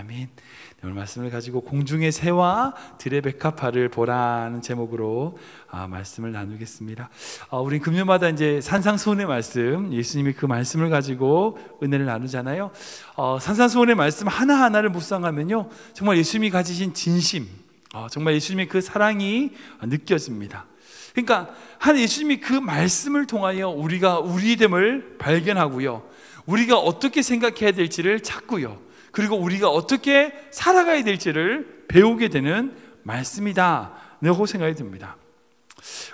아멘. 오늘 말씀을 가지고 공중의 새와 들의 백합화를 보라는 제목으로 말씀을 나누겠습니다. 우리 금요마다 이제 산상수훈의 말씀, 예수님이 그 말씀을 가지고 은혜를 나누잖아요. 산상수훈의 말씀 하나하나를 묵상하면요, 정말 예수님이 가지신 진심, 정말 예수님의 그 사랑이 느껴집니다. 그러니까 예수님이 그 말씀을 통하여 우리가 우리됨을 발견하고요, 우리가 어떻게 생각해야 될지를 찾고요, 그리고 우리가 어떻게 살아가야 될지를 배우게 되는 말씀이다 라고 생각이 듭니다.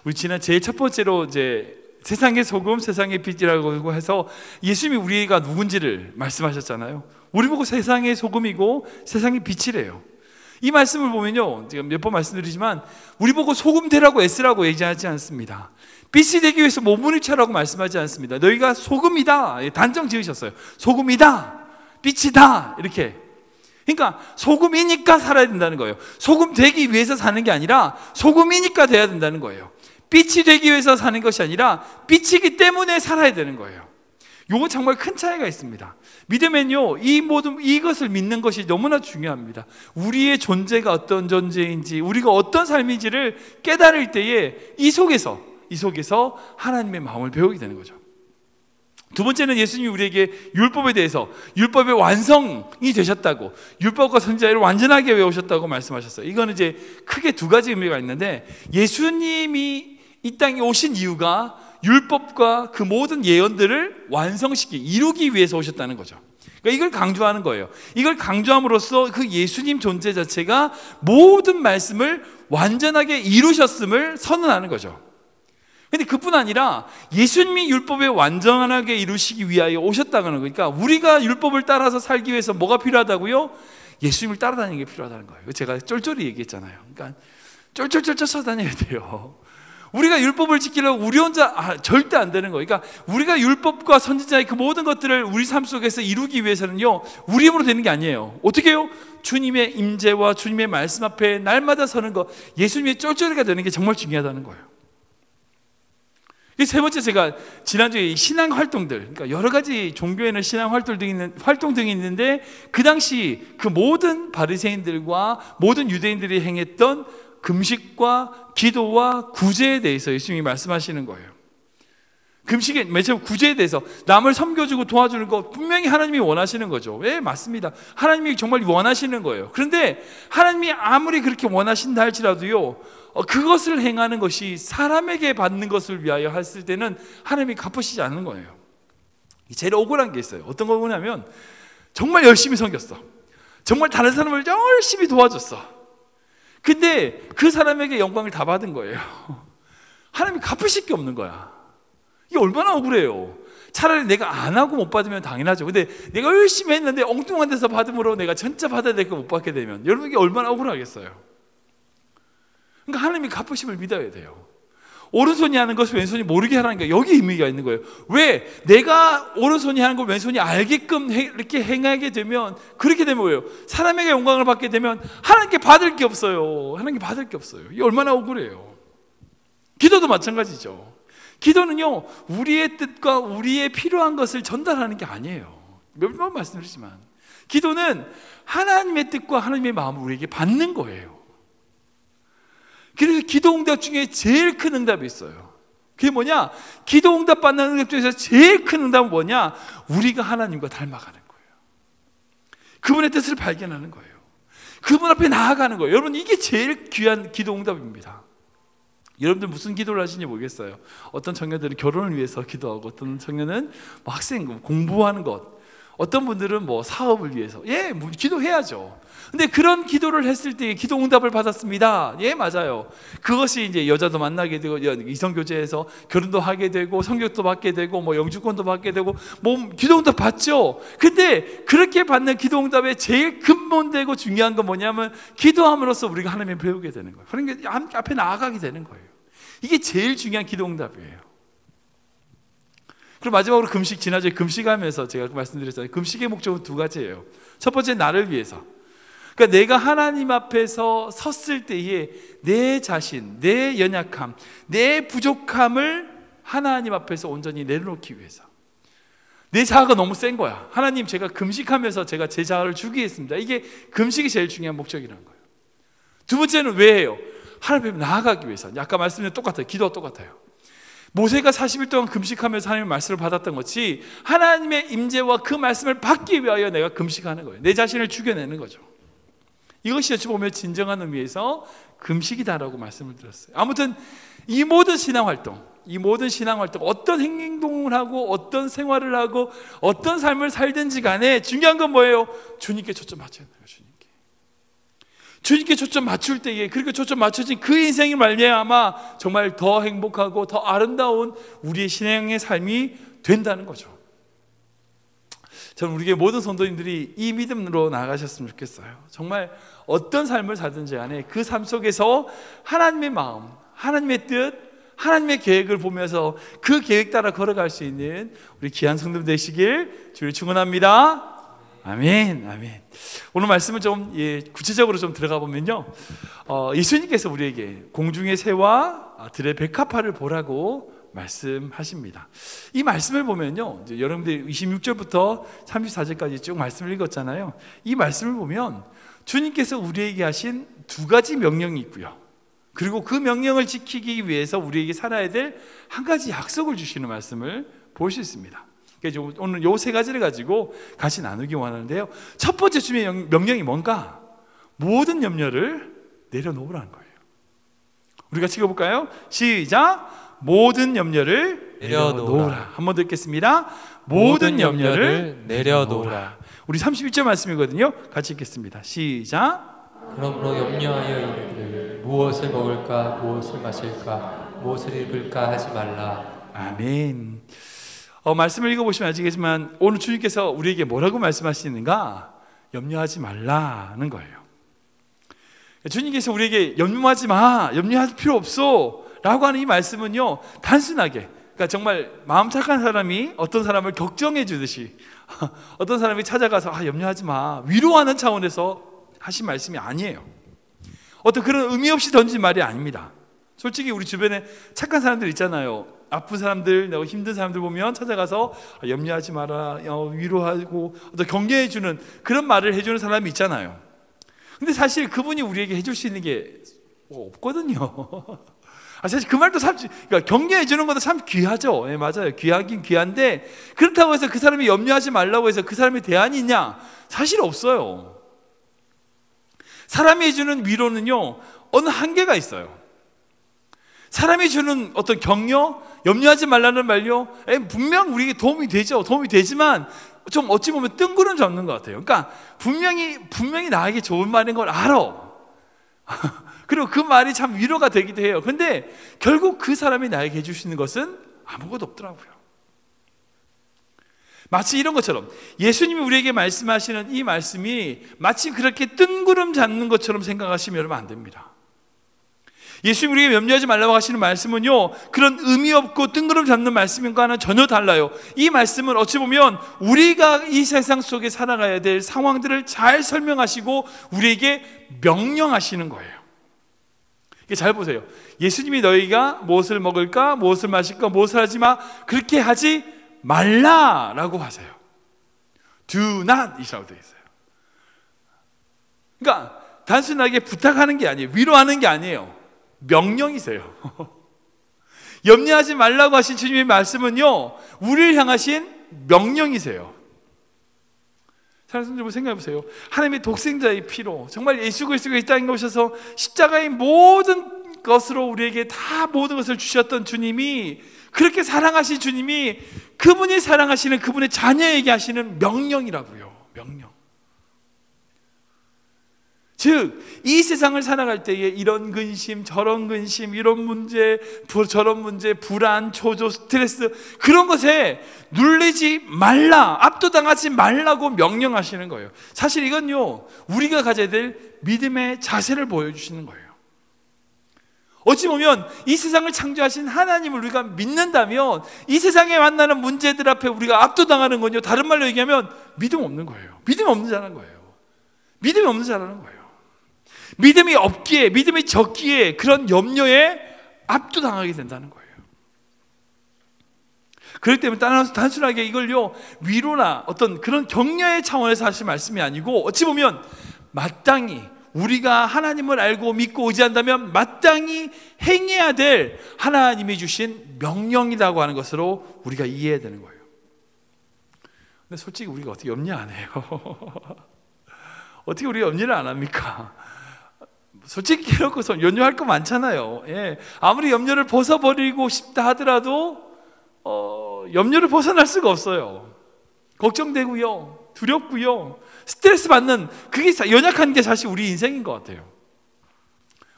우리 지난 제일 첫 번째로 이제 세상의 소금, 세상의 빛이라고 해서 예수님이 우리가 누군지를 말씀하셨잖아요. 우리 보고 세상의 소금이고 세상의 빛이래요. 이 말씀을 보면요, 제가 몇 번 말씀드리지만 우리 보고 소금 되라고 애쓰라고 얘기하지 않습니다. 빛이 되기 위해서 몸부림 쳐라고 말씀하지 않습니다. 너희가 소금이다, 단정 지으셨어요. 소금이다, 빛이다, 이렇게. 그러니까 소금이니까 살아야 된다는 거예요. 소금 되기 위해서 사는 게 아니라 소금이니까 돼야 된다는 거예요. 빛이 되기 위해서 사는 것이 아니라 빛이기 때문에 살아야 되는 거예요. 이거 정말 큰 차이가 있습니다. 믿으면요, 이것을 믿는 것이 너무나 중요합니다. 우리의 존재가 어떤 존재인지, 우리가 어떤 삶인지를 깨달을 때에 이 속에서 하나님의 마음을 배우게 되는 거죠. 두 번째는 예수님이 우리에게 율법에 대해서, 율법의 완성이 되셨다고, 율법과 선지자를 완전하게 외우셨다고 말씀하셨어요. 이거는 이제 크게 두 가지 의미가 있는데, 예수님이 이 땅에 오신 이유가 율법과 그 모든 예언들을 이루기 위해서 오셨다는 거죠. 그러니까 이걸 강조하는 거예요. 이걸 강조함으로써 그 예수님 존재 자체가 모든 말씀을 완전하게 이루셨음을 선언하는 거죠. 근데 그뿐 아니라 예수님이 율법을 완전하게 이루시기 위하여 오셨다는 거니까, 우리가 율법을 따라서 살기 위해서 뭐가 필요하다고요? 예수님을 따라다니는 게 필요하다는 거예요. 제가 쫄쫄이 얘기했잖아요. 그러니까 쫄쫄쫄 쫓아다녀야 돼요. 우리가 율법을 지키려고 우리 혼자 절대 안 되는 거예요. 그러니까 우리가 율법과 선지자의 그 모든 것들을 우리 삶 속에서 이루기 위해서는요, 우리 힘으로 되는 게 아니에요. 어떻게 해요? 주님의 임재와 주님의 말씀 앞에 날마다 서는 것, 예수님의 쫄쫄이가 되는 게 정말 중요하다는 거예요. 세 번째, 제가 지난주에 신앙 활동들, 그러니까 여러 가지 종교에는 신앙 활동 등이 있는데, 그 당시 그 모든 바리새인들과 모든 유대인들이 행했던 금식과 기도와 구제에 대해서 예수님이 말씀하시는 거예요. 금식의 맨 처음 구제에 대해서, 남을 섬겨주고 도와주는 거 분명히 하나님이 원하시는 거죠. 예, 맞습니다. 하나님이 정말 원하시는 거예요. 그런데 하나님이 아무리 그렇게 원하신다 할지라도요, 그것을 행하는 것이 사람에게 받는 것을 위하여 했을 때는 하나님이 갚으시지 않는 거예요. 제일 억울한 게 있어요. 어떤 거 보냐면, 정말 열심히 섬겼어. 정말 다른 사람을 열심히 도와줬어. 근데 그 사람에게 영광을 다 받은 거예요. 하나님이 갚으실 게 없는 거야. 이게 얼마나 억울해요. 차라리 내가 안 하고 못 받으면 당연하죠. 근데 내가 열심히 했는데 엉뚱한 데서 받음으로 내가 진짜 받아야 될 거 못 받게 되면, 여러분 이게 얼마나 억울하겠어요. 그러니까 하나님이 갚으심을 믿어야 돼요. 오른손이 하는 것을 왼손이 모르게 하라는 게 여기 의미가 있는 거예요. 왜? 내가 오른손이 하는 걸 왼손이 알게끔 이렇게 행하게 되면, 그렇게 되면 뭐예요? 사람에게 영광을 받게 되면 하나님께 받을 게 없어요. 하나님께 받을 게 없어요. 이게 얼마나 억울해요. 기도도 마찬가지죠. 기도는요, 우리의 뜻과 우리의 필요한 것을 전달하는 게 아니에요. 몇 번 말씀드리지만, 기도는 하나님의 뜻과 하나님의 마음을 우리에게 받는 거예요. 그래서 기도 응답 중에 제일 큰 응답이 있어요. 그게 뭐냐? 기도 응답 받는 응답 중에서 제일 큰 응답은 뭐냐? 우리가 하나님과 닮아가는 거예요. 그분의 뜻을 발견하는 거예요. 그분 앞에 나아가는 거예요. 여러분, 이게 제일 귀한 기도 응답입니다. 여러분들 무슨 기도를 하시는지 모르겠어요. 어떤 청년들은 결혼을 위해서 기도하고, 어떤 청년은 학생 공부하는 것, 어떤 분들은 사업을 위해서, 기도해야죠. 근데 그런 기도를 했을 때 기도 응답을 받았습니다. 예, 맞아요. 그것이 이제 여자도 만나게 되고, 이성교제에서 결혼도 하게 되고, 성격도 받게 되고, 영주권도 받게 되고, 기도 응답 받죠. 근데 그렇게 받는 기도 응답의 제일 근본되고 중요한 건 뭐냐면, 기도함으로써 우리가 하나님을 배우게 되는 거예요. 그러니까 앞에 나아가게 되는 거예요. 이게 제일 중요한 기도 응답이에요. 그리고 마지막으로 금식, 지난주에 금식하면서 제가 말씀드렸잖아요. 금식의 목적은 두 가지예요. 첫 번째, 나를 위해서. 그러니까 내가 하나님 앞에서 섰을 때에 내 자신, 내 연약함, 내 부족함을 하나님 앞에서 온전히 내려놓기 위해서. 내 자아가 너무 센 거야. 하나님, 제가 금식하면서 제가 제 자아를 죽이겠습니다. 이게 금식이 제일 중요한 목적이라는 거예요. 두 번째는 왜 해요? 하나님 앞에 나아가기 위해서. 아까 말씀드린 똑같아요. 기도와 똑같아요. 모세가 40일 동안 금식하면서 하나님의 말씀을 받았던 것이 하나님의 임재와 그 말씀을 받기 위하여 내가 금식하는 거예요. 내 자신을 죽여내는 거죠. 이것이 어찌 보면 진정한 의미에서 금식이다라고 말씀을 드렸어요. 아무튼 이 모든 신앙활동, 어떤 행동을 하고 어떤 생활을 하고 어떤 삶을 살든지 간에 중요한 건 뭐예요? 주님께 초점 맞춰야 돼요. 주님께 초점 맞출 때에, 그렇게 초점 맞춰진 그 인생이 말미암아 정말 더 행복하고 더 아름다운 우리의 신앙의 삶이 된다는 거죠. 저는 우리의 모든 성도님들이 이 믿음으로 나아가셨으면 좋겠어요. 정말 어떤 삶을 살든지 간에 그 삶 속에서 하나님의 마음, 하나님의 뜻, 하나님의 계획을 보면서 그 계획 따라 걸어갈 수 있는 우리 귀한 성도들 되시길 주를 축원합니다. 아멘, 아멘. 오늘 말씀을 좀 구체적으로 좀 들어가 보면요, 예수님께서 우리에게 공중의 새와 들의 백합화를 보라고 말씀하십니다. 이 말씀을 보면요, 이제 여러분들이 26절부터 34절까지 쭉 말씀을 읽었잖아요. 이 말씀을 보면 주님께서 우리에게 하신 두 가지 명령이 있고요, 그리고 그 명령을 지키기 위해서 우리에게 살아야 될 한 가지 약속을 주시는 말씀을 볼 수 있습니다. 그래서 오늘 요 세 가지를 가지고 같이 나누기 원하는데요, 첫 번째 주님의 명령이 뭔가? 모든 염려를 내려놓으라는 거예요. 우리 같이 읽어볼까요? 시작! 모든 염려를 내려놓으라. 한 번 더 읽겠습니다. 모든 염려를 내려놓으라. 우리 31절 말씀이거든요. 같이 읽겠습니다. 시작! 그러므로 염려하여 이르기를 무엇을 먹을까, 무엇을 마실까, 무엇을 입을까 하지 말라. 아멘. 말씀을 읽어보시면 아시겠지만 오늘 주님께서 우리에게 뭐라고 말씀하시는가? 염려하지 말라는 거예요. 주님께서 우리에게 염려하지 마, 염려할 필요 없어 라고 하는 이 말씀은요, 단순하게, 그러니까 정말 마음 착한 사람이 어떤 사람을 걱정해 주듯이 어떤 사람이 찾아가서 염려하지 마, 위로하는 차원에서 하신 말씀이 아니에요. 어떤 그런 의미 없이 던진 말이 아닙니다. 솔직히 우리 주변에 착한 사람들 있잖아요. 아픈 사람들, 힘든 사람들 보면 찾아가서 염려하지 마라, 위로하고 어떤 격려해 주는 그런 말을 해주는 사람이 있잖아요. 근데 사실 그분이 우리에게 해줄 수 있는 게 없거든요. 사실 그 말도 참, 그러니까 격려해 주는 것도 참 귀하죠. 네, 맞아요. 귀하긴 귀한데 그렇다고 해서 그 사람이 염려하지 말라고 해서 그 사람의 대안이 있냐? 사실 없어요. 사람이 해주는 위로는요, 어느 한계가 있어요. 사람이 주는 어떤 격려, 염려하지 말라는 말요, 분명 우리에게 도움이 되죠. 도움이 되지만 좀 어찌 보면 뜬구름 잡는 것 같아요. 그러니까 분명히 나에게 좋은 말인 걸 알아. 그리고 그 말이 참 위로가 되기도 해요. 근데 결국 그 사람이 나에게 해줄 수 있는 것은 아무것도 없더라고요. 마치 이런 것처럼 예수님이 우리에게 말씀하시는 이 말씀이 마치 그렇게 뜬구름 잡는 것처럼 생각하시면 여러분 안 됩니다. 예수님이 우리에게 염려하지 말라고 하시는 말씀은요, 그런 의미 없고 뜬구름 잡는 말씀과는 전혀 달라요. 이 말씀은 어찌 보면 우리가 이 세상 속에 살아가야 될 상황들을 잘 설명하시고 우리에게 명령하시는 거예요. 잘 보세요. 예수님이 너희가 무엇을 먹을까, 무엇을 마실까, 무엇을 하지 마, 그렇게 하지 말라라고 하세요. Do not 이라고 되어 있어요. 그러니까 단순하게 부탁하는 게 아니에요. 위로하는 게 아니에요. 명령이세요. 염려하지 말라고 하신 주님의 말씀은요, 우리를 향하신 명령이세요. 사랑하는 여러분, 생각해 보세요. 하나님의 독생자의 피로 정말 예수 그리스도가 이 땅에 오셔서 십자가의 모든 것으로 우리에게 다 모든 것을 주셨던 주님이, 그렇게 사랑하신 주님이 그분이 사랑하시는 그분의 자녀에게 하시는 명령이라고요. 명령. 즉, 이 세상을 살아갈 때에 이런 근심, 저런 근심, 이런 문제, 저런 문제, 불안, 초조, 스트레스, 그런 것에 눌리지 말라, 압도당하지 말라고 명령하시는 거예요. 사실 이건요, 우리가 가져야 될 믿음의 자세를 보여주시는 거예요. 어찌 보면 이 세상을 창조하신 하나님을 우리가 믿는다면 이 세상에 만나는 문제들 앞에 우리가 압도당하는 건요, 다른 말로 얘기하면 믿음 없는 거예요. 믿음이 없는 자라는 거예요. 믿음이 없는 자라는 거예요. 믿음이 없기에, 믿음이 적기에 그런 염려에 압도당하게 된다는 거예요. 그렇기 때문에 단순하게 이걸요 위로나 어떤 그런 격려의 차원에서 하실 말씀이 아니고, 어찌 보면 마땅히 우리가 하나님을 알고 믿고 의지한다면 마땅히 행해야 될 하나님이 주신 명령이라고 하는 것으로 우리가 이해해야 되는 거예요. 근데 솔직히 우리가 어떻게 염려 안 해요? 어떻게 우리가 염려를 안 합니까? 솔직히 해놓고서 염려할 거 많잖아요. 예. 아무리 염려를 벗어버리고 싶다 하더라도 염려를 벗어날 수가 없어요. 걱정되고요, 두렵고요, 스트레스 받는, 그게 연약한 게 사실 우리 인생인 것 같아요.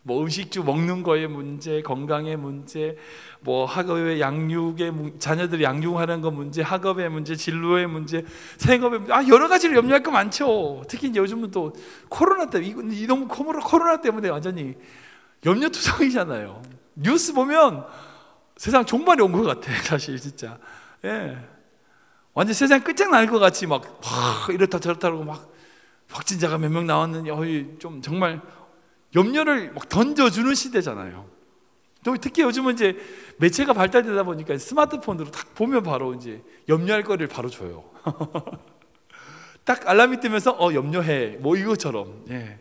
뭐 음식주 먹는 거의 문제, 건강의 문제, 뭐 학업의 양육의 자녀들이 양육하는 거 문제, 학업의 문제, 진로의 문제, 생업의 문제, 여러 가지로 염려할 거 많죠. 특히 이제 요즘은 또 코로나 때문에, 이놈 코로나 때문에 완전히 염려투성이잖아요. 뉴스 보면 세상 종말이 온 것 같아, 사실 진짜. 예. 완전 세상 끝장날 것 같이 막 이렇다 저렇다 하고 막 확진자가 몇 명 나왔느니 좀 정말 염려를 막 던져주는 시대잖아요. 또 특히 요즘은 이제 매체가 발달되다 보니까 스마트폰으로 딱 보면 바로 이제 염려할 거리를 바로 줘요. 딱 알람이 뜨면서 염려해, 뭐 이것처럼. 예.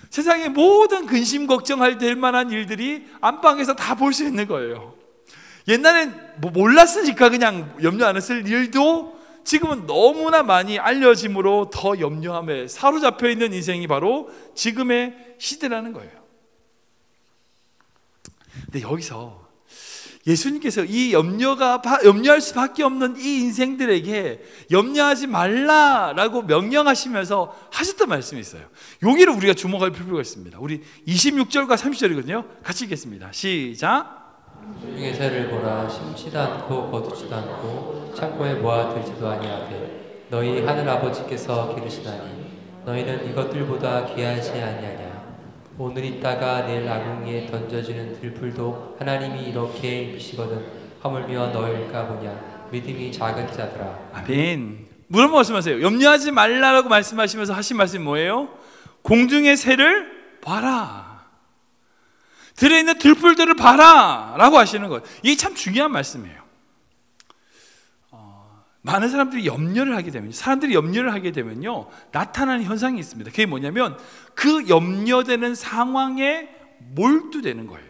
세상의 모든 근심 걱정할 될 만한 일들이 안방에서 다 볼 수 있는 거예요. 옛날엔 뭐 몰랐으니까 그냥 염려 안 했을 일도 지금은 너무나 많이 알려짐으로 더 염려함에 사로잡혀 있는 인생이 바로 지금의 시대라는 거예요. 근데 여기서 예수님께서 이 염려할 수밖에 없는 이 인생들에게 염려하지 말라라고 명령하시면서 하셨던 말씀이 있어요. 여기를 우리가 주목할 필요가 있습니다. 우리 26절과 30절이거든요. 같이 읽겠습니다. 시작. 중에 새를 보라. 심지도 않고 거두지도 않고 창고에 모아들지도 아니하되 너희 하늘 아버지께서 기르시나니 너희는 이것들보다 귀하지 아니하냐. 오늘 있다가 내일 아궁이에 던져지는 들풀도 하나님이 이렇게 입히시거든 하물며 너희일까 보냐. 믿음이 작은 자들아. 아멘. 무슨 말씀하세요? 염려하지 말라라고 말씀하시면서 하신 말씀이 뭐예요? 공중의 새를 봐라, 들에 있는 들풀들을 봐라 라고 하시는 거예요. 이게 참 중요한 말씀이에요. 많은 사람들이 염려를 하게 되면, 사람들이 염려를 하게 되면요 나타나는 현상이 있습니다. 그게 뭐냐면 그 염려되는 상황에 몰두되는 거예요.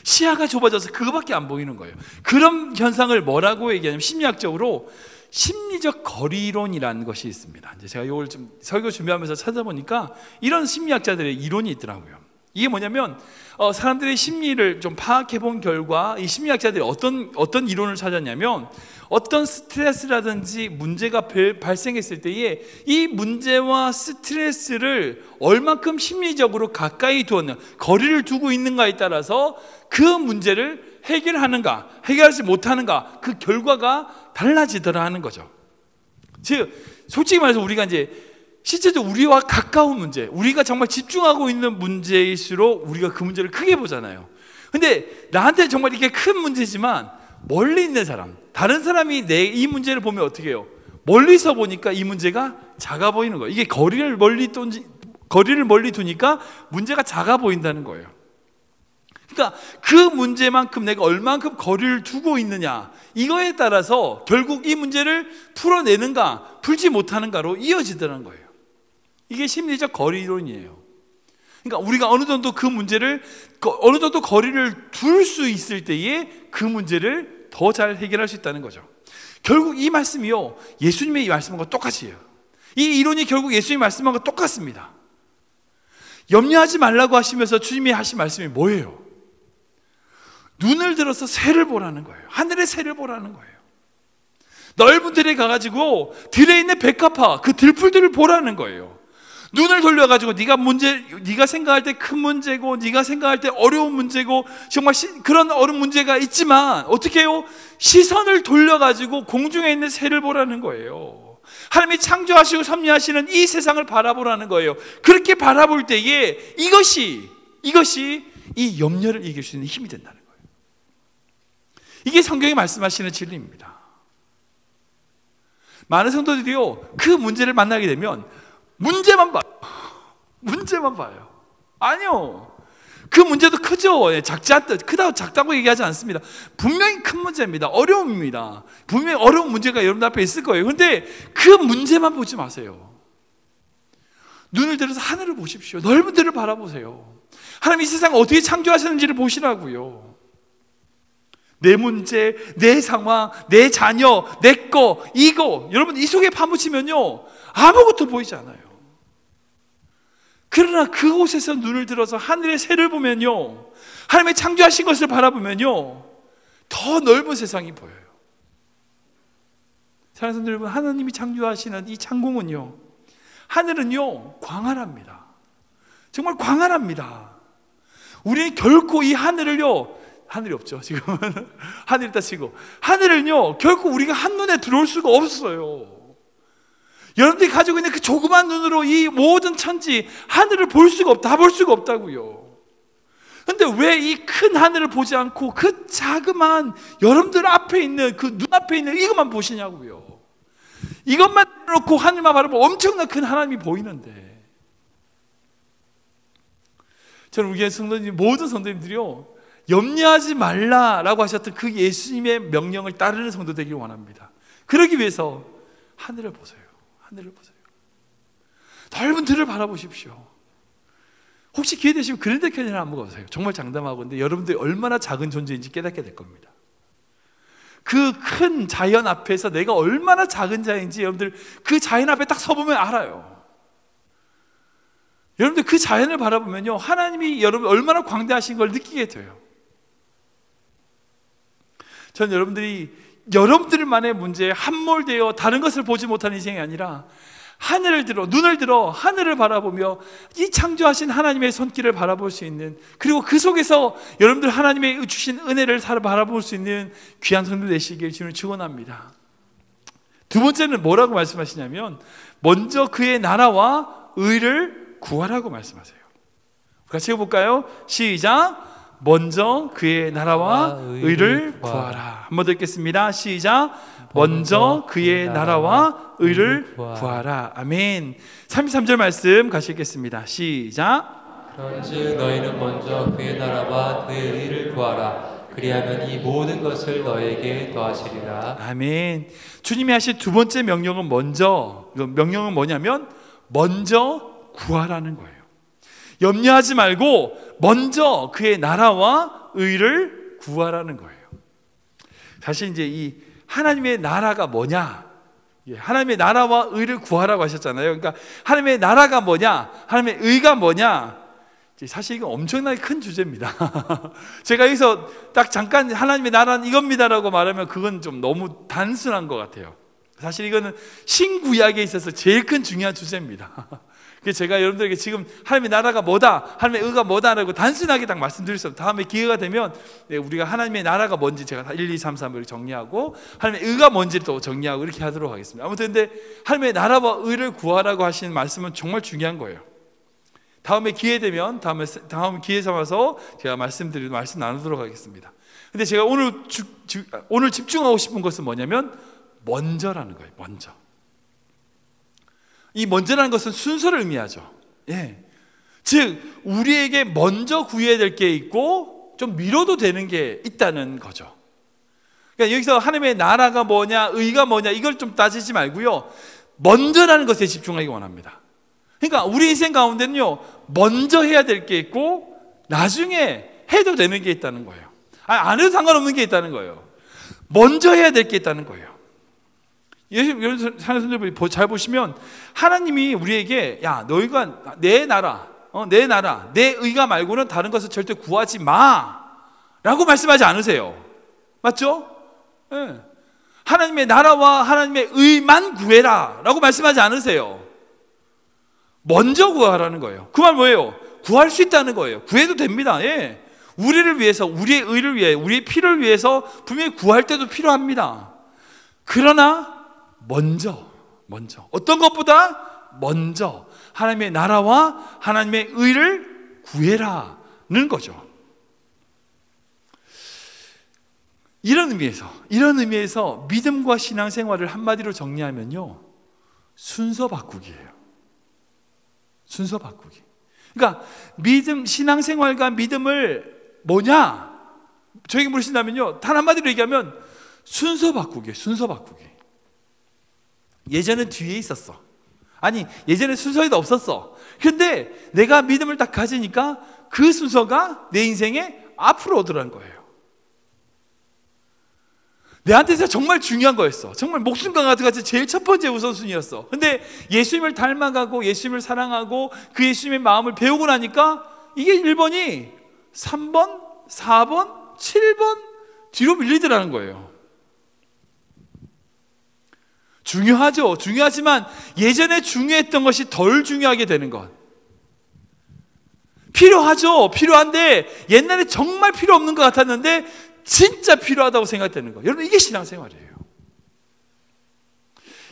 시야가 좁아져서 그거밖에 안 보이는 거예요. 그런 현상을 뭐라고 얘기하냐면 심리학적으로 심리적 거리론이라는 것이 있습니다. 이제 제가 이걸 좀 설교 준비하면서 찾아보니까 이런 심리학자들의 이론이 있더라고요. 이게 뭐냐면 사람들의 심리를 좀 파악해 본 결과 이 심리학자들이 어떤 이론을 찾았냐면 어떤 스트레스라든지 문제가 발생했을 때에 이 문제와 스트레스를 얼만큼 심리적으로 가까이 두었냐, 거리를 두고 있는가에 따라서 그 문제를 해결하는가 해결하지 못하는가 그 결과가 달라지더라 하는 거죠. 즉 솔직히 말해서 우리가 이제 실제로 우리와 가까운 문제, 우리가 정말 집중하고 있는 문제일수록 우리가 그 문제를 크게 보잖아요. 근데 나한테 정말 이게 큰 문제지만 멀리 있는 사람, 다른 사람이 이 문제를 보면 어떻게 해요? 멀리서 보니까 이 문제가 작아 보이는 거예요. 이게 거리를 멀리 두니까 문제가 작아 보인다는 거예요. 그러니까 그 문제만큼 내가 얼만큼 거리를 두고 있느냐, 이거에 따라서 결국 이 문제를 풀어내는가 풀지 못하는가로 이어지더라는 거예요. 이게 심리적 거리론이에요. 그러니까 우리가 어느 정도 그 문제를 어느 정도 거리를 둘 수 있을 때에 그 문제를 더 잘 해결할 수 있다는 거죠. 결국 이 말씀이요 예수님의 이 말씀과 똑같이 해요. 이 이론이 결국 예수님의 말씀과 똑같습니다. 염려하지 말라고 하시면서 주님이 하신 말씀이 뭐예요? 눈을 들어서 새를 보라는 거예요. 하늘의 새를 보라는 거예요. 넓은 들에 가가지고 들에 있는 백합화 그 들풀들을 보라는 거예요. 눈을 돌려가지고 네가 생각할 때 큰 문제고 네가 생각할 때 어려운 문제고 정말 그런 어려운 문제가 있지만 어떻게 해요? 시선을 돌려가지고 공중에 있는 새를 보라는 거예요. 하나님이 창조하시고 섭리하시는 이 세상을 바라보라는 거예요. 그렇게 바라볼 때에 이것이 이 염려를 이길 수 있는 힘이 된다는 거예요. 이게 성경이 말씀하시는 진리입니다. 많은 성도들이요 그 문제를 만나게 되면 문제만 봐요. 아니요, 그 문제도 크죠. 크다고 작다고 얘기하지 않습니다. 분명히 큰 문제입니다. 어려움입니다. 분명히 어려운 문제가 여러분 앞에 있을 거예요. 그런데 그 문제만 보지 마세요. 눈을 들어서 하늘을 보십시오. 넓은 데를 바라보세요. 하나님 이 세상을 어떻게 창조하셨는지를 보시라고요. 내 문제, 내 상황, 내 자녀, 내 거, 이거, 여러분 이 속에 파묻히면요 아무것도 보이지 않아요. 그러나 그곳에서 눈을 들어서 하늘의 새를 보면요, 하나님의 창조하신 것을 바라보면요 더 넓은 세상이 보여요. 사랑하는 성도 여러분, 하나님이 창조하시는 이 창공은요, 하늘은요 광활합니다. 정말 광활합니다. 우리는 결코 이 하늘을요, 하늘이 없죠 지금은 하늘이 다 치고, 하늘을요 결코 우리가 한눈에 들어올 수가 없어요. 여러분들이 가지고 있는 그 조그만 눈으로 이 모든 천지 하늘을 볼 수가 없다, 다 볼 수가 없다고요. 근데 왜 이 큰 하늘을 보지 않고 그 자그마한 여러분들 앞에 있는 그 눈앞에 있는 이것만 보시냐고요. 이것만 놓고 하늘만 바라보면 엄청난 큰 하나님이 보이는데, 저는 우리 성도님, 모든 성도님들이요 염려하지 말라라고 하셨던 그 예수님의 명령을 따르는 성도 되길 원합니다. 그러기 위해서 하늘을 보세요. 하늘을 보세요. 넓은 들을 바라보십시오. 혹시 기회 되시면 그랜드 캐니언 한번 가보세요. 정말 장담하고, 근데 여러분들이 얼마나 작은 존재인지 깨닫게 될 겁니다. 그 큰 자연 앞에서 내가 얼마나 작은 자인지 여러분들 그 자연 앞에 딱 서보면 알아요. 여러분들 그 자연을 바라보면요 하나님이 여러분 얼마나 광대하신 걸 느끼게 돼요. 저는 여러분들만의 문제에 함몰되어 다른 것을 보지 못하는 인생이 아니라 눈을 들어 하늘을 바라보며 이 창조하신 하나님의 손길을 바라볼 수 있는, 그리고 그 속에서 여러분들 하나님의 주신 은혜를 바라볼 수 있는 귀한 성도 되시길 주님을 축원합니다. 두 번째는 뭐라고 말씀하시냐면, 먼저 그의 나라와 의를 구하라고 말씀하세요. 같이 해볼까요? 시작. 먼저 그의 나라와 의를 구하라. 한 번 더 읽겠습니다. 시작. 먼저 그의 나라와 의를 구하라. 아멘. 33절 말씀 같이 읽겠습니다. 시작. 그런즉 너희는 먼저 그의 나라와 그의 의를 구하라. 그리하면 이 모든 것을 너에게 더하시리라. 아멘. 주님이 하신 두 번째 명령은 명령은 뭐냐면 먼저 구하라는 거예요. 염려하지 말고 먼저 그의 나라와 의를 구하라는 거예요. 사실 이제 이 하나님의 나라가 뭐냐, 하나님의 나라와 의를 구하라고 하셨잖아요. 그러니까 하나님의 나라가 뭐냐, 하나님의 의가 뭐냐, 사실 이건 엄청나게 큰 주제입니다. 제가 여기서 딱 잠깐 하나님의 나라는 이겁니다라고 말하면 그건 좀 너무 단순한 것 같아요. 사실 이거는 신구약에 있어서 제일 큰 중요한 주제입니다. 그래서 제가 여러분들에게 지금 하나님의 나라가 뭐다, 하나님의 의가 뭐다라고 단순하게 딱 말씀드릴 수 없어요. 다음에 기회가 되면 우리가 하나님의 나라가 뭔지 제가 1, 2, 3, 4를 정리하고 하나님의 의가 뭔지를 또 정리하고 이렇게 하도록 하겠습니다. 아무튼 근데 하나님의 나라와 의를 구하라고 하시는 말씀은 정말 중요한 거예요. 다음에 기회 되면 다음 기회 삼아서 제가 말씀 나누도록 하겠습니다. 근데 제가 오늘 집중하고 싶은 것은 뭐냐면 먼저라는 거예요. 먼저. 이 먼저라는 것은 순서를 의미하죠. 예. 즉 우리에게 먼저 구해야 될 게 있고 좀 미뤄도 되는 게 있다는 거죠. 그러니까 여기서 하나님의 나라가 뭐냐, 의가 뭐냐 이걸 좀 따지지 말고요, 먼저라는 것에 집중하기 원합니다. 그러니까 우리 인생 가운데는요 먼저 해야 될 게 있고 나중에 해도 되는 게 있다는 거예요. 안 해도 상관없는 게 있다는 거예요. 먼저 해야 될 게 있다는 거예요. 여러분 사는 잘 보시면 하나님이 우리에게 너희가 내 나라, 내 의가 말고는 다른 것을 절대 구하지 마 라고 말씀하지 않으세요. 맞죠? 네. 하나님의 나라와 하나님의 의만 구해라 라고 말씀하지 않으세요. 먼저 구하라는 거예요. 그 말 뭐예요? 구할 수 있다는 거예요. 구해도 됩니다. 예. 우리를 위해서, 우리의 의를 위해, 우리의 필요를 위해서 분명히 구할 때도 필요합니다. 그러나 먼저 어떤 것보다 먼저 하나님의 나라와 하나님의 의를 구해라는 거죠. 이런 의미에서 믿음과 신앙생활을 한마디로 정리하면요 순서 바꾸기예요. 순서 바꾸기. 그러니까 신앙생활과 믿음을 뭐냐? 저에게 물으신다면요, 단 한마디로 얘기하면 순서 바꾸기. 예전엔 뒤에 있었어. 아니, 예전에 순서에도 없었어. 그런데 내가 믿음을 딱 가지니까 그 순서가 내 인생에 앞으로 오더라는 거예요. 내한테서 정말 중요한 거였어. 정말 목숨과 같이 제일 첫 번째 우선순위였어. 근데 예수님을 닮아가고 예수님을 사랑하고 그 예수님의 마음을 배우고 나니까 이게 1번이 3번, 4번, 7번 뒤로 밀리더라는 거예요. 중요하죠. 중요하지만 예전에 중요했던 것이 덜 중요하게 되는 것. 필요하죠. 필요한데 옛날에 정말 필요 없는 것 같았는데 진짜 필요하다고 생각되는 거. 여러분, 이게 신앙생활이에요.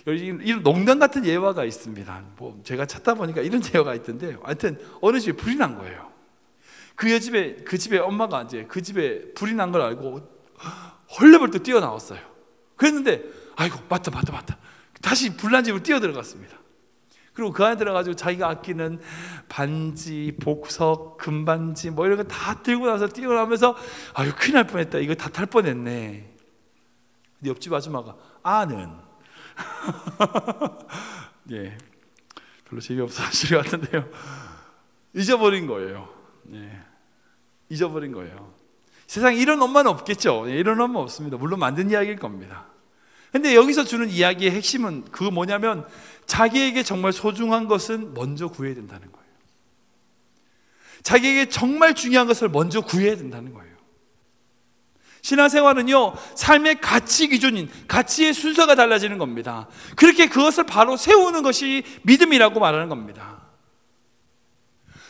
이런 농담 같은 예화가 있습니다. 뭐 제가 찾다 보니까 이런 예화가 있던데요. 하여튼 어느 집에 불이 난 거예요. 그 집에 엄마가 이제 그 집에 불이 난 걸 알고 헐레벌떡 뛰어나왔어요. 그랬는데 아이고 맞다. 다시 불난 집으로 뛰어들어갔습니다. 그리고 그 안에 들어가지고 자기가 아끼는 반지, 복석, 금반지 뭐 이런 거 다 들고 나서 뛰어나오면서 아유 큰일 날 뻔했다. 이거 다 탈 뻔했네. 근데 옆집 아줌마가 아는 예, 별로 재미없어 하실 것 같은데요. 잊어버린 거예요. 예, 잊어버린 거예요. 세상에 이런 엄마는 없겠죠. 예, 이런 엄마 없습니다. 물론 만든 이야기일 겁니다. 근데 여기서 주는 이야기의 핵심은 그 뭐냐면 자기에게 정말 소중한 것은 먼저 구해야 된다는 거예요. 자기에게 정말 중요한 것을 먼저 구해야 된다는 거예요. 신앙생활은요, 삶의 가치 기준인, 가치의 순서가 달라지는 겁니다. 그렇게 그것을 바로 세우는 것이 믿음이라고 말하는 겁니다.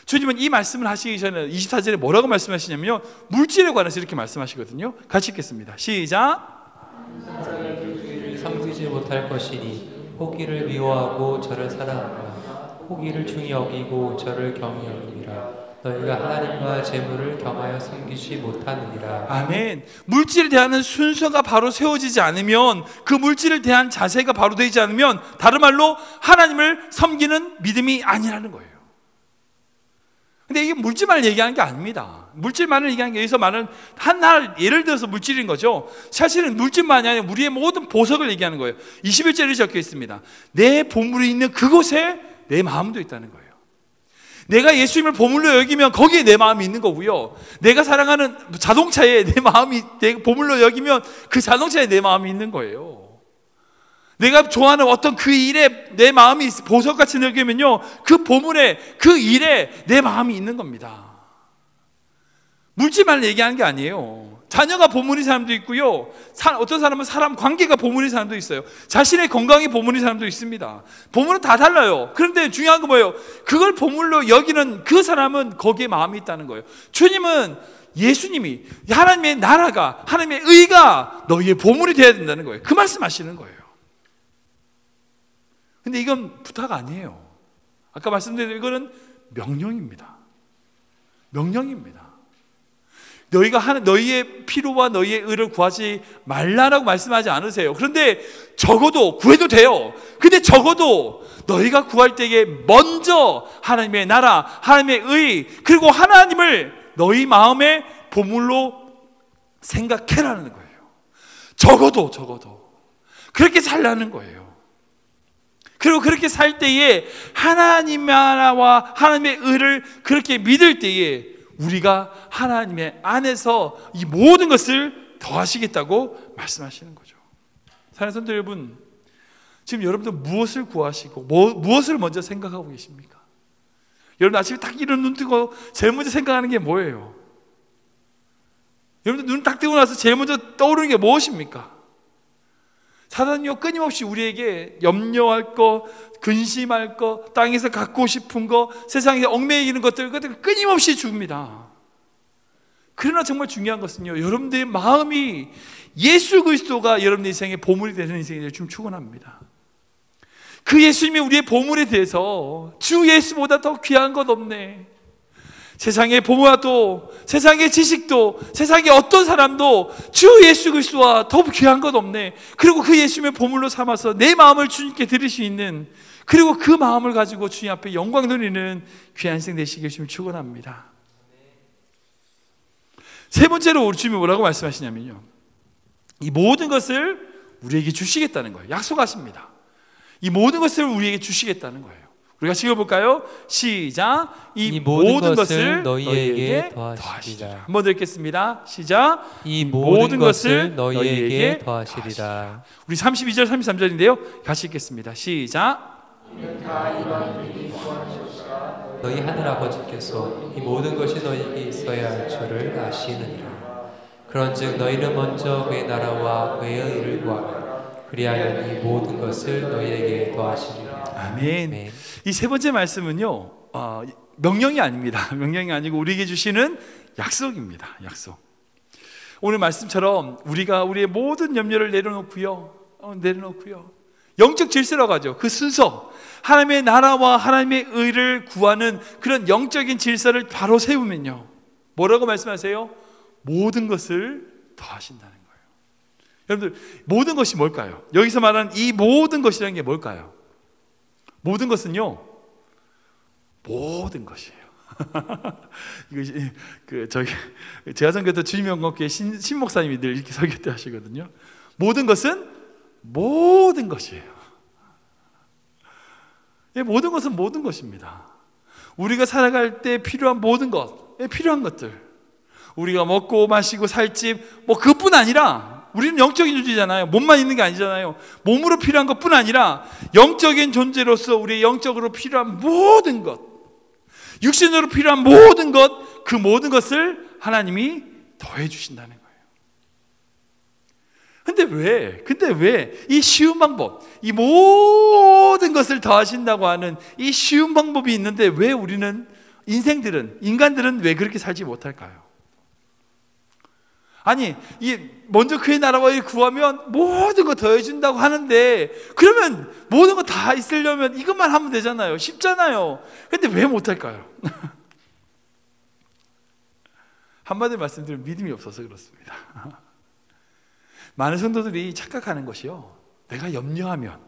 주님은 이 말씀을 하시기 전에 24절에 뭐라고 말씀하시냐면요, 물질에 관해서 이렇게 말씀하시거든요. 같이 읽겠습니다. 시작. 섬기지 못할 것이니 포기를 미워하고 저를 사랑하라. 포기를 중히 여기고 저를 경히 여기라. 너희가 하나님과 재물을 경하여 섬기지 못하느니라. 아멘. 물질에 대한 순서가 바로 세워지지 않으면, 그 물질에 대한 자세가 바로 되지 않으면, 다른 말로 하나님을 섬기는 믿음이 아니라는 거예요. 근데 이게 물질만을 얘기하는 게 아닙니다. 물질만을 얘기하는 게, 여기서 말하는 하나 예를 들어서 물질인 거죠. 사실은 물질만이 아니라 우리의 모든 보석을 얘기하는 거예요. 21절에 적혀 있습니다. 내 보물이 있는 그곳에 내 마음도 있다는 거예요. 내가 예수님을 보물로 여기면 거기에 내 마음이 있는 거고요. 내가 사랑하는 자동차에 내 보물로 여기면 그 자동차에 내 마음이 있는 거예요. 내가 좋아하는 어떤 그 일에 내 마음이 보석같이 여기면요, 그 보물에, 그 일에 내 마음이 있는 겁니다. 물질만 얘기하는 게 아니에요. 자녀가 보물인 사람도 있고요, 어떤 사람은 사람 관계가 보물인 사람도 있어요. 자신의 건강이 보물인 사람도 있습니다. 보물은 다 달라요. 그런데 중요한 건 뭐예요? 그걸 보물로 여기는 그 사람은 거기에 마음이 있다는 거예요. 예수님이 하나님의 나라가, 하나님의 의가 너희의 보물이 되어야 된다는 거예요. 그 말씀하시는 거예요. 근데 이건 부탁 아니에요. 아까 말씀드린 이거는 명령입니다. 명령입니다. 너희의 필요와 너희의 의를 구하지 말라라고 말씀하지 않으세요. 그런데 적어도 구해도 돼요. 근데 적어도 너희가 구할 때에 먼저 하나님의 나라, 하나님의 의, 그리고 하나님을 너희 마음의 보물로 생각해라는 거예요. 적어도 그렇게 살라는 거예요. 그리고 그렇게 살 때에 하나님의 나라와 하나님의 의를 그렇게 믿을 때에 우리가 하나님의 안에서 이 모든 것을 더하시겠다고 말씀하시는 거죠. 사랑하는 성도 여러분, 지금 여러분들 무엇을 구하시고 무엇을 먼저 생각하고 계십니까? 여러분 아침에 딱 이런 눈 뜨고 제일 먼저 생각하는 게 뭐예요? 여러분들 눈 딱 뜨고 나서 제일 먼저 떠오르는 게 무엇입니까? 사단이요, 끊임없이 우리에게 염려할 거, 근심할 거, 땅에서 갖고 싶은 거, 세상에서 얽매이는 것들 끊임없이 줍니다. 그러나 정말 중요한 것은요, 여러분들의 마음이 예수 그리스도가 여러분의 인생의 보물이 되는 인생을 좀 축원합니다. 그 예수님이 우리의 보물에 대해서 주 예수보다 더 귀한 것 없네, 세상의 보화도, 세상의 지식도, 세상의 어떤 사람도 주 예수 그리스도와 더 귀한 것 없네. 그리고 그 예수님의 보물로 삼아서 내 마음을 주님께 드릴 수 있는, 그리고 그 마음을 가지고 주님 앞에 영광 돌리는 귀한 인생 되시길 주님 축원합니다. 세 번째로 우리 주님이 뭐라고 말씀하시냐면요, 이 모든 것을 우리에게 주시겠다는 거예요. 약속하십니다. 이 모든 것을 우리에게 주시겠다는 거예요. 우리가 읽어볼까요? 시작. 이 모든 것을 너희에게 더하시리라. 한번 더 읽겠습니다. 시작. 이 모든 것을 너희에게 더하시리라. 우리 32절 33절인데요 같이 읽겠습니다. 시작. 너희 하늘 아버지께서 이 모든 것이 너희에게 있어야 할 줄을 아시느니라. 그런즉 너희는 먼저 그의 나라와 그의 의를 구하라. 그리하여 이 모든 것을 너희에게 더하시리라. 아멘. 이 세 번째 말씀은요, 명령이 아닙니다. 명령이 아니고 우리에게 주시는 약속입니다. 약속. 오늘 말씀처럼 우리가 우리의 모든 염려를 내려놓고요, 영적 질서라고 하죠. 그 순서, 하나님의 나라와 하나님의 의를 구하는 그런 영적인 질서를 바로 세우면요, 뭐라고 말씀하세요? 모든 것을 더하신다는 거예요. 여러분들, 모든 것이 뭘까요? 여기서 말하는 이 모든 것이라는 게 뭘까요? 모든 것은요, 모든 것이에요. 이거 저기 제가 선교 때 주님영광교회 신 목사님이 늘 이렇게 설교 때 하시거든요. 모든 것은 모든 것이에요. 모든 것은 모든 것입니다. 우리가 살아갈 때 필요한 모든 것, 필요한 것들, 우리가 먹고 마시고 살 집, 뭐 그것뿐 아니라, 우리는 영적인 존재잖아요. 몸만 있는 게 아니잖아요. 몸으로 필요한 것뿐 아니라 영적인 존재로서 우리 영적으로 필요한 모든 것, 육신으로 필요한 모든 것, 그 모든 것을 하나님이 더해 주신다는 거예요. 근데 왜 이 쉬운 방법, 이 모든 것을 더하신다고 하는 이 쉬운 방법이 있는데 왜 우리는, 인간들은 왜 그렇게 살지 못할까요? 아니, 먼저 그의 나라와 일 구하면 모든 거 더해준다고 하는데, 그러면 모든 거 다 있으려면 이것만 하면 되잖아요. 쉽잖아요. 근데 왜 못할까요? 한마디로 말씀드리면 믿음이 없어서 그렇습니다. 많은 성도들이 착각하는 것이요, 내가 염려하면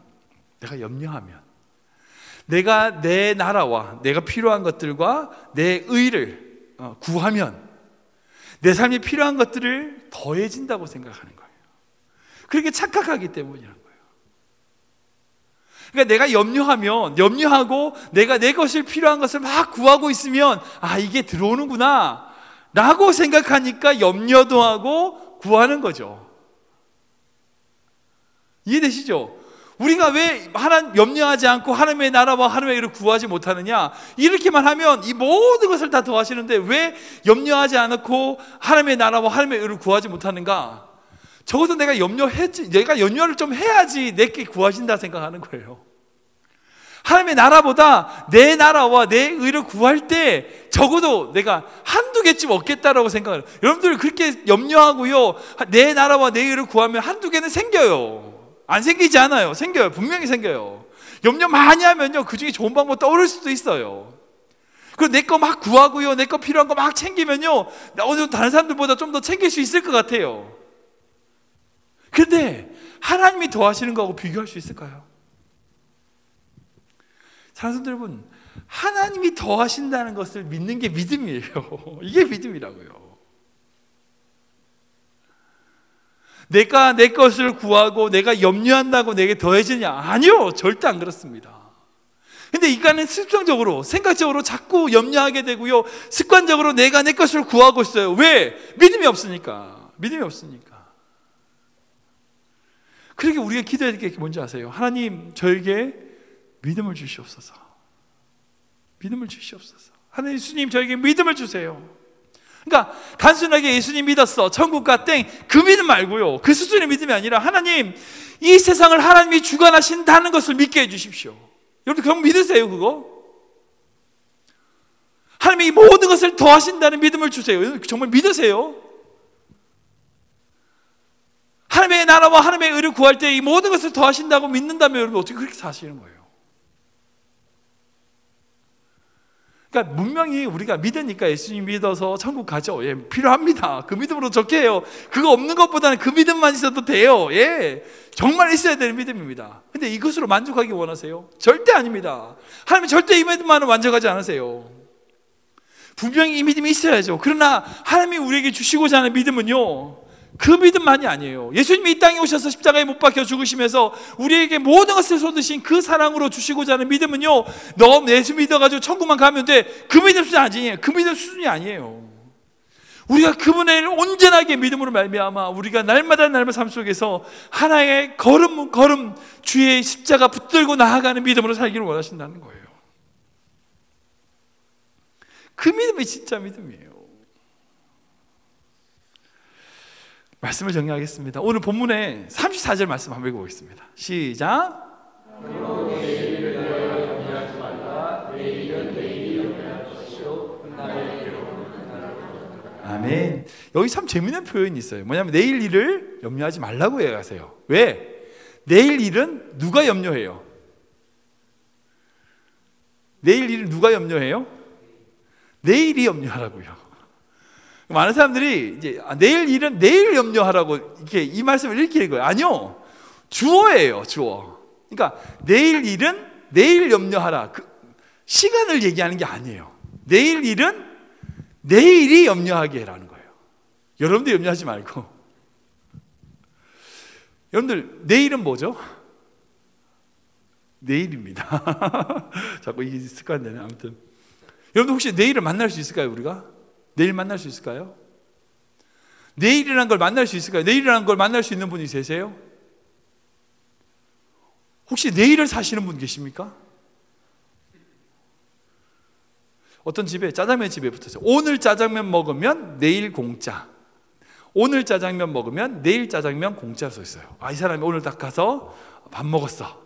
내가 내 나라와 내가 필요한 것들과 내 의를 구하면 내 삶이 필요한 것들을 더해진다고 생각하는 거예요. 그렇게 착각하기 때문이란 거예요. 그러니까 내가 염려하고 내가 내 것을 필요한 것을 막 구하고 있으면, 아, 이게 들어오는구나 라고 생각하니까 염려도 하고 구하는 거죠. 이해되시죠? 우리가 왜 염려하지 않고 하나님의 나라와 하나님의 의를 구하지 못하느냐? 이렇게만 하면 이 모든 것을 다 더하시는데 왜 염려하지 않고 하나님의 나라와 하나님의 의를 구하지 못하는가? 적어도 내가 염려를 좀 해야지 내게 구하신다 생각하는 거예요. 하나님의 나라보다 내 나라와 내 의를 구할 때 적어도 내가 한두 개쯤 얻겠다라고 생각해요. 여러분들 그렇게 염려하고요, 내 나라와 내 의를 구하면 한두 개는 생겨요. 안 생기지 않아요. 생겨요. 분명히 생겨요. 염려 많이 하면요, 그 중에 좋은 방법 떠오를 수도 있어요. 그리고 내 거 막 구하고요, 내 거 필요한 거 막 챙기면요, 다른 사람들보다 좀 더 챙길 수 있을 것 같아요. 그런데 하나님이 더하시는 거하고 비교할 수 있을까요? 사랑하는 여러분, 하나님이 더하신다는 것을 믿는 게 믿음이에요. 이게 믿음이라고요. 내가 내 것을 구하고 내가 염려한다고 내게 더해지냐? 아니요, 절대 안 그렇습니다. 근데 인간은 습성적으로, 생각적으로 자꾸 염려하게 되고요, 습관적으로 내가 내 것을 구하고 있어요. 왜? 믿음이 없으니까. 그러니까 우리가 기도해야 될 게 뭔지 아세요? 하나님, 저에게 믿음을 주시옵소서. 하나님, 예수님, 저에게 믿음을 주세요. 그러니까 단순하게 예수님 믿었어, 천국 가 땡, 그 믿음 말고요, 그 수준의 믿음이 아니라 하나님, 이 세상을 하나님이 주관하신다는 것을 믿게 해주십시오. 여러분, 그럼 믿으세요? 그거 하나님이 모든 것을 더하신다는 믿음을 주세요. 정말 믿으세요? 하나님의 나라와 하나님의 의를 구할 때 이 모든 것을 더하신다고 믿는다면 여러분 어떻게 그렇게 사시는 거예요? 그러니까 그러니까 분명히 우리가 믿으니까 예수님 믿어서 천국 가죠. 예, 필요합니다. 그 믿음으로 좋게 해요. 그거 없는 것보다는 그 믿음만 있어도 돼요. 예, 정말 있어야 되는 믿음입니다. 근데 이것으로 만족하기 원하세요? 절대 아닙니다. 하나님은 절대 이 믿음만은 만족하지 않으세요. 분명히 이 믿음이 있어야죠. 그러나 하나님이 우리에게 주시고자 하는 믿음은요, 그 믿음만이 아니에요. 예수님이 이 땅에 오셔서 십자가에 못 박혀 죽으시면서 우리에게 모든 것을 쏟으신 그 사랑으로 주시고자 하는 믿음은요, 너 예수 믿어가지고 천국만 가면 돼, 그 믿음 수준이 아니에요. 그 믿음 수준이 아니에요. 우리가 그분의 온전하게 믿음으로 말미암아 우리가 날마다 삶 속에서 하나의 걸음 주의 십자가 붙들고 나아가는 믿음으로 살기를 원하신다는 거예요. 그 믿음이 진짜 믿음이에요. 말씀을 정리하겠습니다. 오늘 본문의 34절 말씀 한번 읽어보겠습니다. 시작. 아멘. 여기 참 재미있는 표현이 있어요. 뭐냐면 내일 일을 염려하지 말라고 얘기하세요. 왜? 내일 일은 누가 염려해요? 내일 일을 누가 염려해요? 내일이 염려하라고요. 많은 사람들이 이제 내일 일은 내일 염려하라고 이렇게 이 말씀을 읽히는 거예요. 아니요, 주어예요, 주어. 그러니까 내일 일은 내일 염려하라. 그 시간을 얘기하는 게 아니에요. 내일 일은 내일이 염려하게 해라는 거예요. 여러분들 염려하지 말고. 여러분들 내일은 뭐죠? 내일입니다. 자꾸 이게 습관되네. 아무튼 여러분 혹시 내일을 만날 수 있을까요? 우리가? 내일 만날 수 있을까요? 내일이라는 걸 만날 수 있을까요? 내일이라는 걸 만날 수 있는 분이 계세요? 혹시 내일을 사시는 분 계십니까? 어떤 집에 짜장면 집에 붙었어요. 오늘 짜장면 먹으면 내일 공짜. 오늘 짜장면 먹으면 내일 짜장면 공짜 써 있어요. 아, 이 사람이 오늘 딱 가서 밥 먹었어.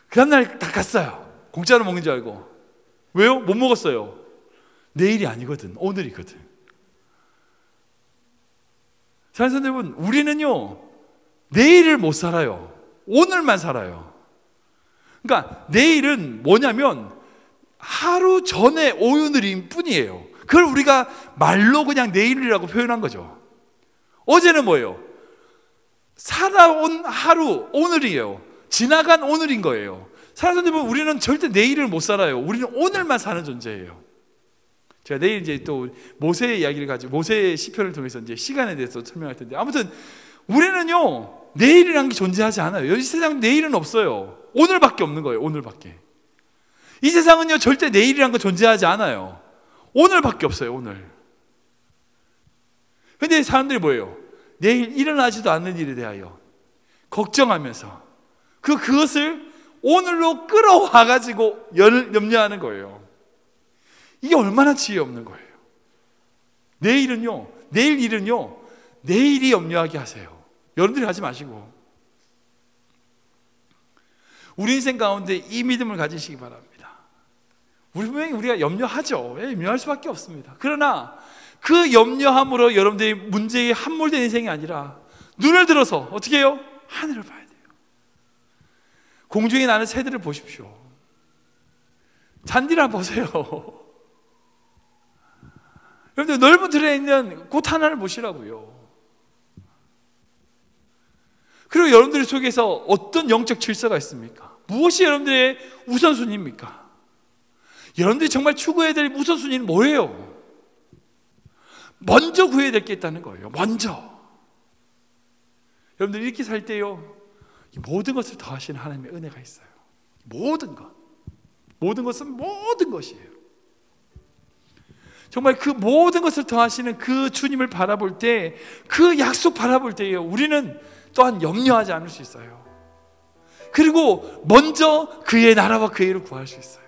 그 다음날 딱 갔어요. 공짜로 먹는 줄 알고. 왜요? 못 먹었어요. 내일이 아니거든, 오늘이거든. 사랑하는 여러분, 우리는요 내일을 못 살아요. 오늘만 살아요. 그러니까 내일은 뭐냐면 하루 전에 오늘인 뿐이에요. 그걸 우리가 말로 그냥 내일이라고 표현한 거죠. 어제는 뭐예요? 살아온 하루, 오늘이에요. 지나간 오늘인 거예요. 사랑하는 여러분, 우리는 절대 내일을 못 살아요. 우리는 오늘만 사는 존재예요. 제가 내일 이제 또 모세의 이야기를 가지고 모세의 시편을 통해서 이제 시간에 대해서 설명할 텐데, 아무튼 우리는요 내일이라는 게 존재하지 않아요. 이 세상 내일은 없어요. 오늘밖에 없는 거예요. 오늘밖에. 이 세상은요 절대 내일이라는 거 존재하지 않아요. 오늘밖에 없어요. 오늘. 근데 사람들이 뭐예요? 내일 일어나지도 않는 일에 대하여 걱정하면서 그것을 오늘로 끌어와 가지고 염려하는 거예요. 이게 얼마나 지혜 없는 거예요. 내일은요, 내일 일은요, 내일이 염려하게 하세요. 여러분들이 하지 마시고. 우리 인생 가운데 이 믿음을 가지시기 바랍니다. 분명히 우리가 염려하죠. 염려할 수밖에 없습니다. 그러나 그 염려함으로 여러분들이 문제에 함몰된 인생이 아니라 눈을 들어서 어떻게 해요? 하늘을 봐야 돼요. 공중에 나는 새들을 보십시오. 잔디를 보세요. 여러분들 넓은 들에 있는 꽃 하나를 보시라고요. 그리고 여러분들 속에서 어떤 영적 질서가 있습니까? 무엇이 여러분들의 우선순위입니까? 여러분들이 정말 추구해야 될 우선순위는 뭐예요? 먼저 구해야 될 게 있다는 거예요. 먼저. 여러분들 이렇게 살 때요, 모든 것을 더하시는 하나님의 은혜가 있어요. 모든 것. 모든 것은 모든 것이에요. 정말 그 모든 것을 더하시는 그 주님을 바라볼 때, 그 약속 바라볼 때에 우리는 또한 염려하지 않을 수 있어요. 그리고 먼저 그의 나라와 그의 일을 구할 수 있어요.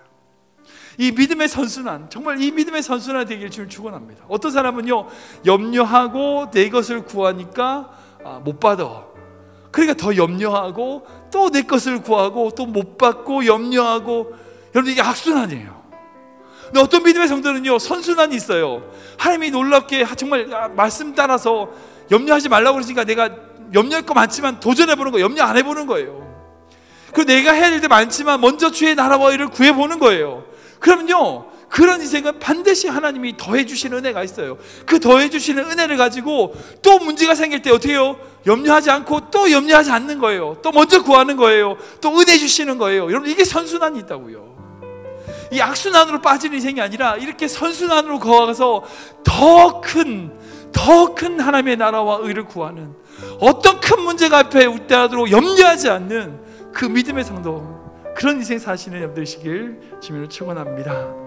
이 믿음의 선순환, 정말 이 믿음의 선순환이 되기를 주님 축원합니다. 어떤 사람은요 염려하고 내 것을 구하니까 못 받아. 그러니까 더 염려하고 또 내 것을 구하고 또 못 받고 염려하고. 여러분 이게 악순환이에요. 근데 어떤 믿음의 성도는요 선순환이 있어요. 하나님이 놀랍게 정말 말씀 따라서 염려하지 말라고 그러시니까 내가 염려할 거 많지만 도전해보는 거예요. 염려 안 해보는 거예요. 그리고 내가 해야 될 때 많지만 먼저 주의 나라와 일을 구해보는 거예요. 그러면요 그런 인생은 반드시 하나님이 더해 주시는 은혜가 있어요. 그 더해 주시는 은혜를 가지고 또 문제가 생길 때 어떻게 해요? 염려하지 않고 또 염려하지 않는 거예요. 또 먼저 구하는 거예요. 또 은혜 주시는 거예요. 여러분, 이게 선순환이 있다고요. 이 악순환으로 빠지는 인생이 아니라 이렇게 선순환으로 거가서 더 큰 하나님의 나라와 의를 구하는, 어떤 큰 문제가 앞에 있더라도 염려하지 않는 그 믿음의 성도, 그런 인생 사시는 여러분들 되시길 주님으로 축원합니다.